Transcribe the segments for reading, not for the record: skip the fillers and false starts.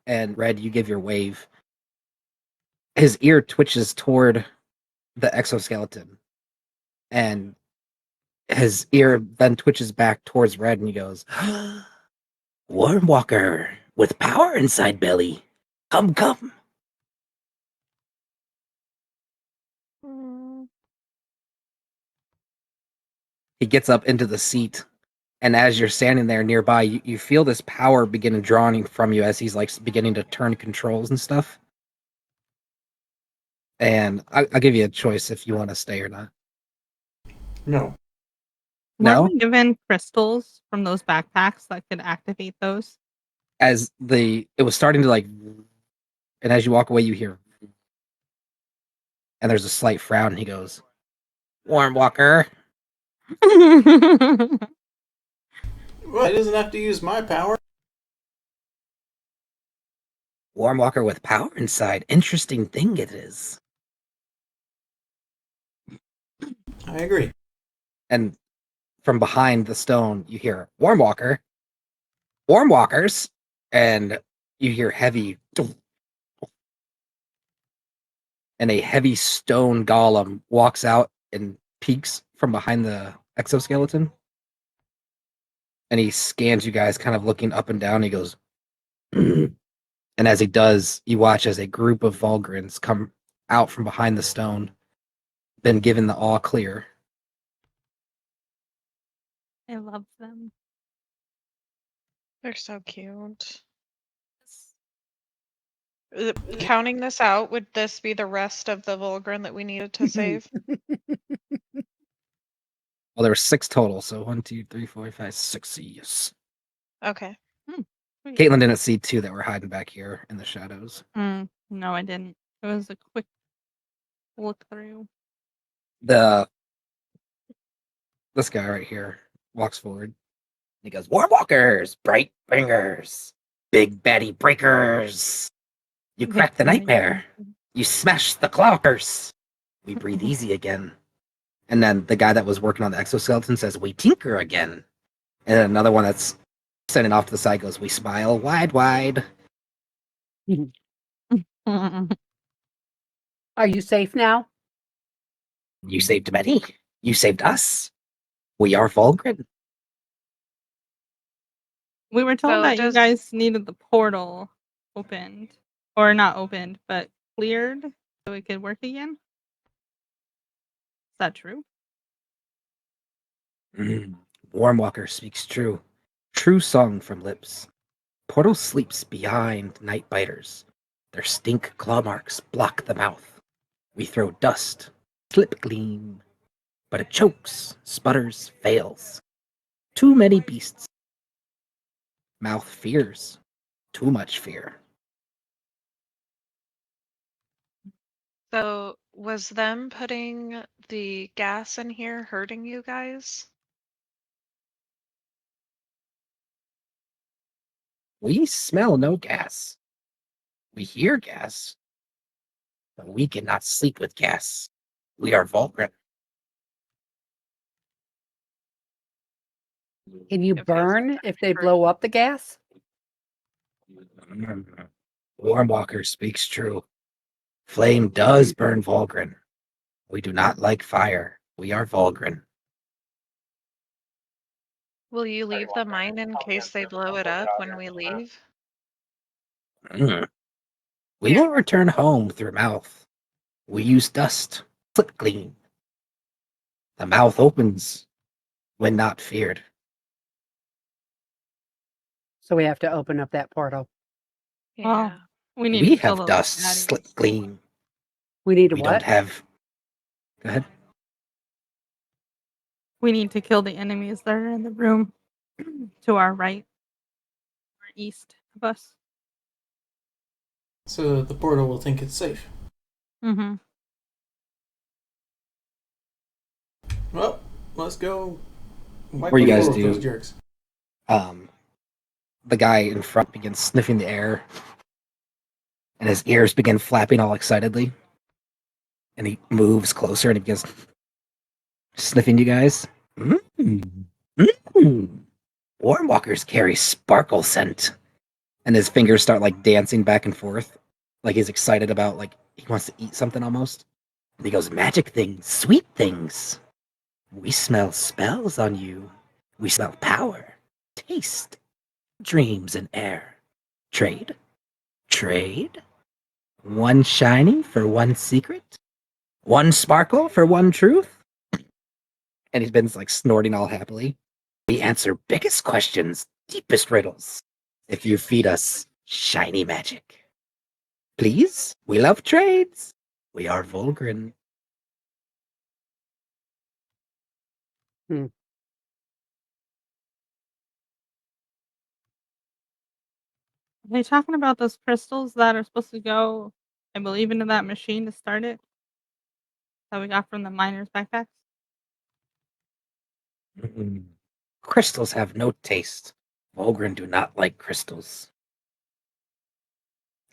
and Red, you give your wave. His ear twitches toward the exoskeleton, and his ear then twitches back towards Red, and he goes, Worm Walker with power inside belly. Come, come. He gets up into the seat, and as you're standing there nearby, you feel this power begin drawing from you as he's like beginning to turn controls and stuff. And I'll give you a choice if you want to stay or not. No. No? Weren't we given crystals from those backpacks that could activate those? As it was starting to like, and as you walk away, you hear, and there's a slight frown, and he goes, Worm Walker. Well, he doesn't have to use my power. Worm Walker with power inside. Interesting thing it is. I agree. And from behind the stone, you hear Worm Walker, Worm Walkers, and you hear heavy, and a heavy stone golem walks out and peeks from behind the exoskeleton. And he scans you guys, kind of looking up and down. He goes, and as he does, you watch as a group of Volgrins come out from behind the stone, then given the all clear. I love them. They're so cute. Counting this out, would this be the rest of the Volgrin that we needed to save? Well, there were 6 total, so 1, 2, 3, 4, 5, 6. Yes. Okay. Caitlin didn't see 2 that were hiding back here in the shadows. No, I didn't. It was a quick look through. This guy right here walks forward. He goes, War Walkers, bright bringers, big baddie breakers. You crack the nightmare. You smash the clockers. We breathe easy again. And then the guy that was working on the exoskeleton says, we tinker again. And then another one that's standing off to the side goes, we smile wide, wide. Are you safe now? You saved many. You saved us. We are Volgrin. We were told So that you does- guys needed the portal opened. Or not opened, but cleared so it could work again. Is that true? Warmwalker speaks true. True song from lips. Portal sleeps behind night biters. Their stink claw marks block the mouth. We throw dust, slip gleam. But it chokes, sputters, fails. Too many beasts. Mouth fears. Too much fear. So was them putting the gas in here hurting you guys? We smell no gas. We hear gas. But we cannot sleep with gas. We are Volgrin. Can you Okay, burn if they blow up the gas? Warmwalker speaks true. Flame does burn Volgrin. We do not like fire. We are Volgrin. Will you leave the mine in case they blow it up when we leave? We will return home through mouth. We use dust, flip clean. The mouth opens when not feared. So we have to open up that portal. Yeah. We need We to kill have those dust, baddies. slip clean. We need to We what? don't have. Go ahead. We need to kill the enemies that are in the room to our right or east of us. So the portal will think it's safe. Mm-hmm. Well, let's go. Wipe What do you the guys floor with do? those jerks. The guy in front begins sniffing the air, and his ears begin flapping all excitedly. And he moves closer and he begins sniffing you guys. Warmwalkers carry sparkle scent. And his fingers start like dancing back and forth, like he's excited about like he wants to eat something almost. And he goes, "Magic things, sweet things. We smell spells on you. We smell power, taste, dreams, and air. Trade, trade. One shiny for one secret, one sparkle for one truth." And he's been like snorting all happily. "We answer biggest questions, deepest riddles, if you feed us shiny magic. Please, we love trades. We are Volgrin." Are they talking about those crystals that are supposed to go, I believe, into that machine to start it? That we got from the miners' backpacks? Crystals have no taste. Volgrin do not like crystals.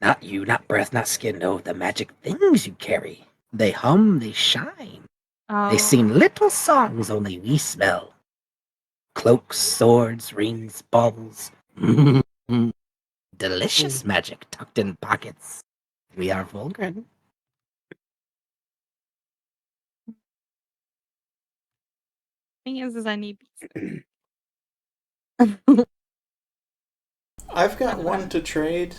Not you, not breath, not skin. No, the magic things you carry. They hum, they shine. They Oh, sing little songs only we smell. Cloaks, swords, rings, baubles. Delicious magic tucked in pockets. We are Volgrin. thing is I need. I've got one to trade.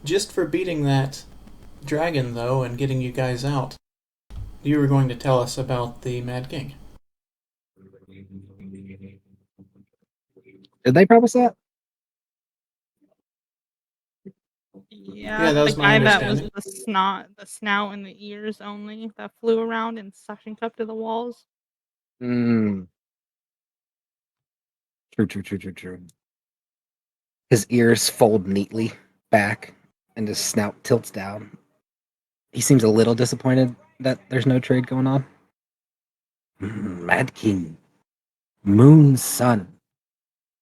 Just for beating that dragon, though, and getting you guys out. You were going to tell us about the Mad King. Did they promise that? Yeah, that the was my guy that was understanding. the snout and the ears only that flew around and suction cupped to the walls. True, true, true, true, true. His ears fold neatly back, and his snout tilts down. He seems a little disappointed that there's no trade going on. Mad King, Moon's son,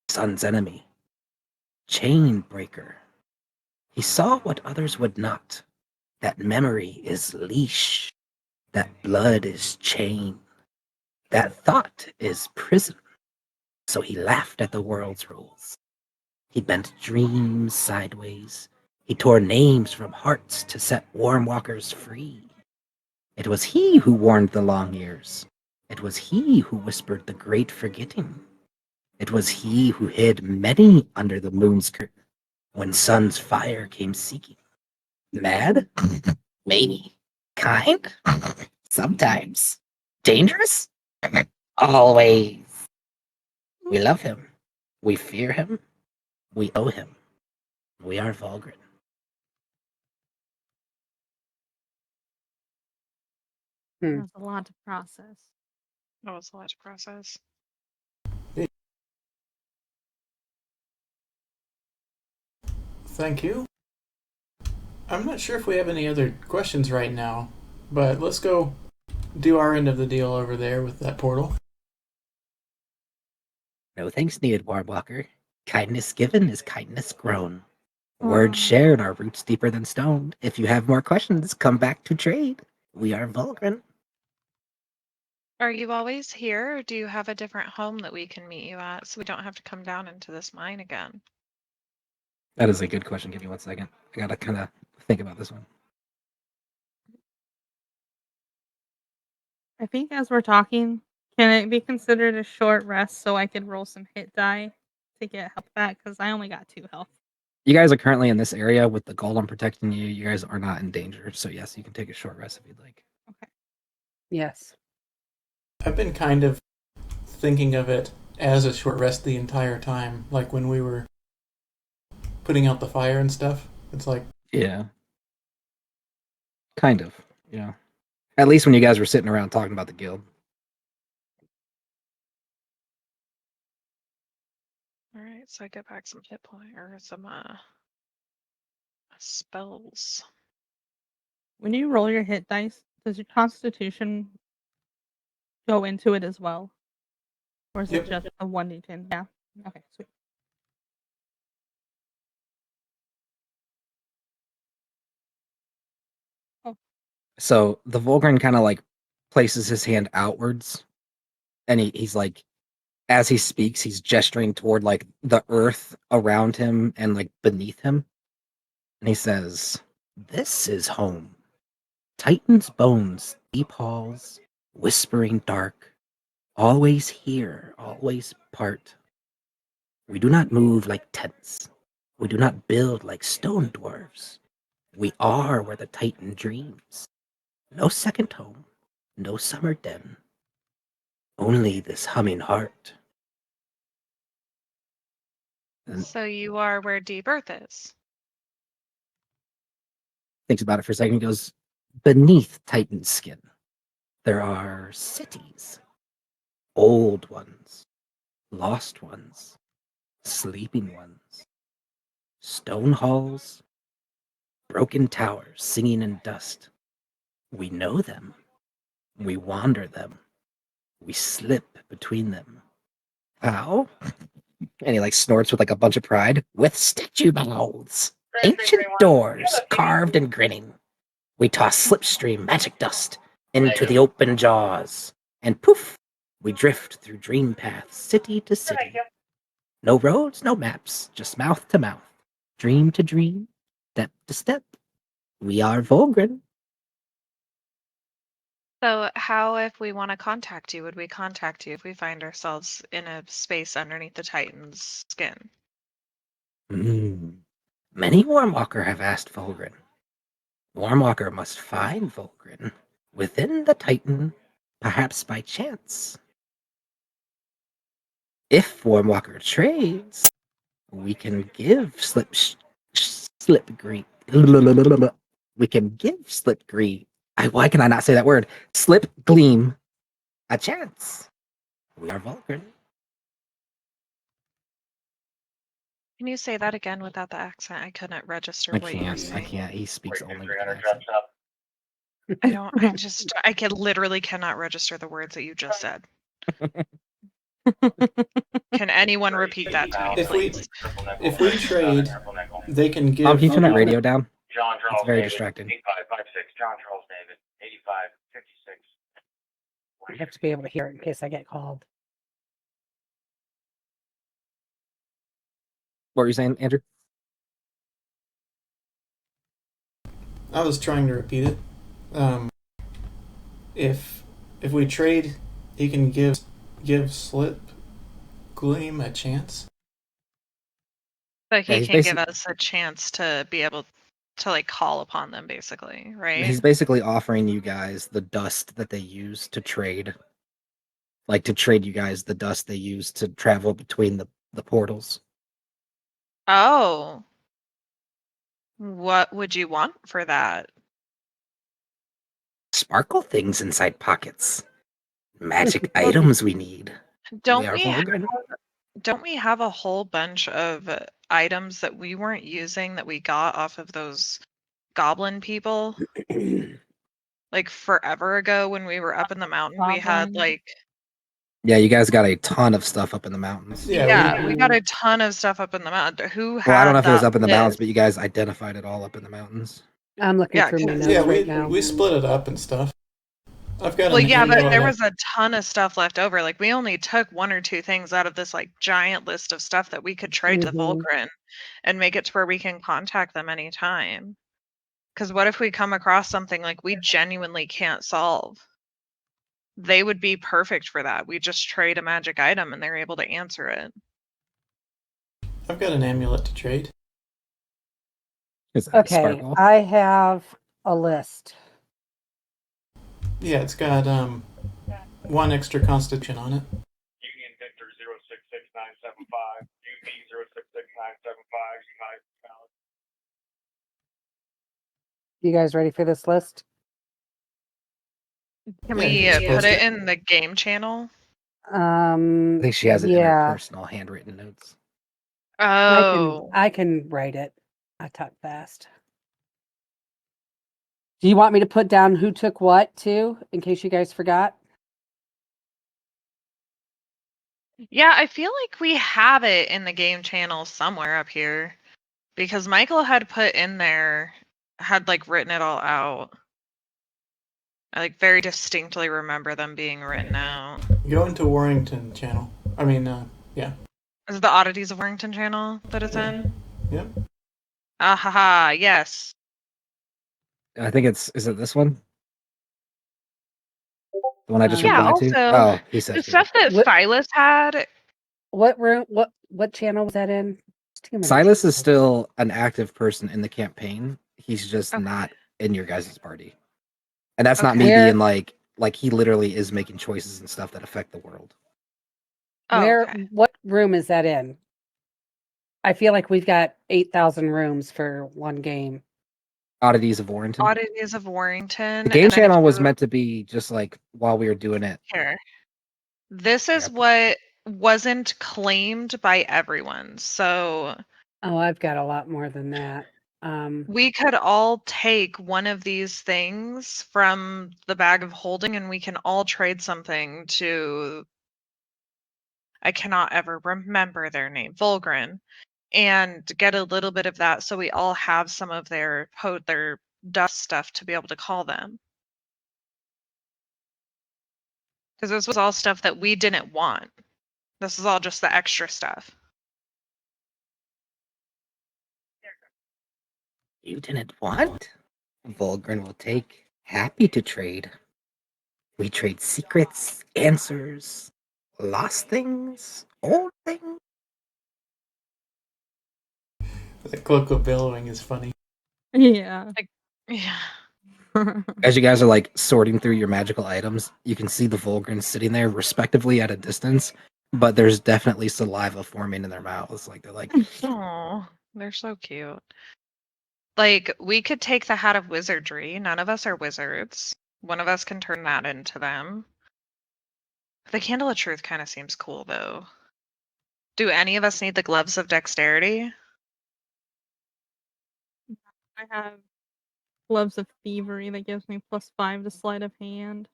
sun's enemy, chain breaker. He saw what others would not. That memory is leash. That blood is chain. That thought is prison. So he laughed at the world's rules. He bent dreams sideways. He tore names from hearts to set warm walkers free. It was he who warned the long years. It was he who whispered the great forgetting. It was he who hid many under the moon's curtain when sun's fire came seeking. Mad? Maybe. Kind? Sometimes. Dangerous? Always. We love him. We fear him. We owe him. We are Volgrin. There's a lot to process. That was a lot to process. Thank you. I'm not sure if we have any other questions right now, but let's go do our end of the deal over there with that portal. No thanks needed, Warbwalker. Kindness given is kindness grown. Words shared are roots deeper than stone. If you have more questions, come back to trade. We are Volgrin. Are you always here, or do you have a different home that we can meet you at so we don't have to come down into this mine again? That is a good question. Give me 1 second. I gotta kind of think about this one. I think as we're talking, can it be considered a short rest so I could roll some hit die to get health back? Because I only got 2 health. You guys are currently in this area with the golem protecting you. You guys are not in danger. So, yes, you can take a short rest if you'd like. Okay. Yes. I've been kind of thinking of it as a short rest the entire time, like when we were putting out the fire and stuff. It's like, Yeah. Kind of. Yeah. At least when you guys were sitting around talking about the guild. All right, so I get back some hit point or some spells. When you roll your hit dice, does your constitution go into it as well? Or is Yep. it just a 1d10? Yeah. Okay, sweet. So the Volgrin kind of like places his hand outwards, and he's like, as he speaks, he's gesturing toward like the earth around him and like beneath him. And he says, "This is home. Titan's bones, deep halls, whispering dark, always here, always part. We do not move like tents. We do not build like stone dwarves. We are where the Titan dreams. No second home, no summer den. Only this humming heart." And So you are where Deep Earth is. thinks about it for a second. He goes, "Beneath Titan's skin, there are cities. Old ones, lost ones, sleeping ones. Stone halls, broken towers singing in dust. We know them. We wander them. We slip between them. How?" And he like snorts with like a bunch of pride. "With statue mouths, ancient doors carved and grinning. We toss slipstream magic dust into the open jaws. And poof, we drift through dream paths, city to city. No roads, no maps, just mouth to mouth, dream to dream, step to step. We are Volgrin." So how, if we want to contact you, would we contact you if we find ourselves in a space underneath the Titan's skin? Many Warmwalker have asked Volgrin. Warmwalker must find Volgrin within the Titan, perhaps by chance. If Warmwalker trades, we can give Slipgreen. We can give Slipgreen. Why can I not say that word? Slip Gleam a chance. We are Volgrin. Can you say that again without the accent? I couldn't register what you were I saying. can't. He speaks only with an accent. I can literally cannot register the words that you just said. Can anyone repeat that to me, please? If we trade, they can give. Can you turn that you- radio down? John Charles It's very David, distracting. 8556. John Charles David, 8556. I have to be able to hear it in case I get called. What were you saying, Andrew? I was trying to repeat it. If we trade, he can give Slip Gleam a chance. But Yeah, he he's can give basic- us a chance to be able to like call upon them, basically, right? He's basically offering you guys the dust that they use to trade. Like to trade you guys the dust they use to travel between the portals. Oh. What would you want for that? Sparkle things inside pockets. Magic items we need. Don't we are we Volgrin. Don't we have a whole bunch of items that we weren't using that we got off of those goblin people? Like forever ago when we were up in the mountain, we had Goblin. like Yeah, you guys got a ton of stuff up in the mountains. Yeah, we got a ton of stuff up in the mountain. Who had Well, I don't know if it was that up in the mountains, list? but you guys identified it all up in the mountains. I'm looking Yeah, through my 'cause- notes Yeah, right now. we split it up and stuff. I've got. Well, an yeah, but email there that- was a ton of stuff left over. Like we only took one or two things out of this like giant list of stuff that we could trade to Mhm. Volgrin and make it to where we can contact them anytime. Because what if we come across something like we genuinely can't solve? They would be perfect for that. We just trade a magic item and they're able to answer it. I've got an amulet to trade. Is that Okay, Sparkle? I have a list. Yeah, it's got one extra constitution on it. Union Victor 066975, UV 066975, United Valid. You guys ready for this list? Can Yeah, we you can put post it it. in the game channel? I think she has it in her yeah, personal handwritten notes. Oh, I can write it. I talk fast. Do you want me to put down who took what too, in case you guys forgot? yeah. I feel like we have it in the game channel somewhere up here because Michael had put in there, had like written it all out. I like very distinctly remember them being written out. Go into Warrington channel. I mean, yeah. Is it the Oddities of Warrington channel that it's in? Yep. Ah ha ha, yes. I think is it this one? The one I just Yeah, replied to? also, Oh, he said the here. stuff that What- Silas had, What room? What channel was that in? Too many Silas is channels. still an active person in the campaign. He's just Okay. not in your guys' party. And that's not Okay. me Where- being like he literally is making choices and stuff that affect the world. oh, Where? okay. What room is that in? I feel like we've got 8,000 rooms for one game. Oddities of Warrington. Oddities of Warrington. The game and then if channel was you- meant to be just like while we were doing it. Here. This is Yep. what wasn't claimed by everyone. So Oh, I've got a lot more than that. we could all take one of these things from the bag of holding and we can all trade something to, I cannot ever remember their name, Volgrin, and get a little bit of that so we all have some of their dust stuff to be able to call them. Because this was all stuff that we didn't want. This is all just the extra stuff. You didn't want? Volgrin will take. Happy to trade. We trade secrets, answers, lost things, old things. The cloak of billowing is funny. Yeah. Yeah. As you guys are like sorting through your magical items, you can see the Volgrins sitting there respectively at a distance, but there's definitely saliva forming in their mouths. Like they're like, Oh, they're so cute. Like, we could take the Hat of Wizardry. None of us are wizards. One of us can turn that into them. The Candle of Truth kind of seems cool, though. Do any of us need the Gloves of Dexterity? I have Gloves of Thievery that gives me +5 to sleight of hand.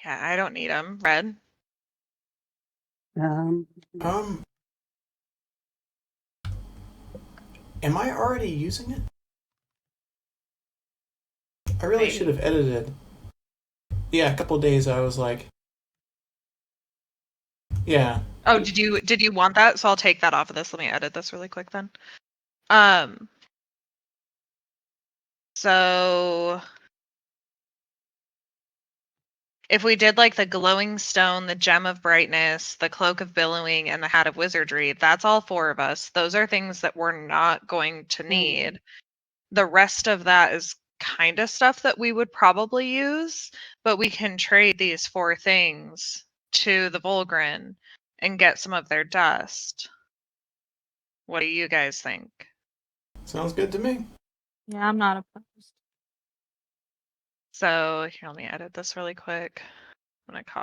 Yeah, I don't need them. Red? Um, Am I already using it? I really Maybe. should have edited. Yeah, a couple days I was like, yeah. Oh, did you want that? So I'll take that off of this. Let me edit this really quick then. So if we did like the glowing stone, the gem of brightness, the cloak of billowing, and the hat of wizardry, that's all 4 of us. Those are things that we're not going to need. The rest of that is kind of stuff that we would probably use, but we can trade these 4 things to the Volgrin and get some of their dust. What do you guys think? Sounds good to me. Yeah, I'm not opposed. So here, let me edit this really quick. I'm gonna copy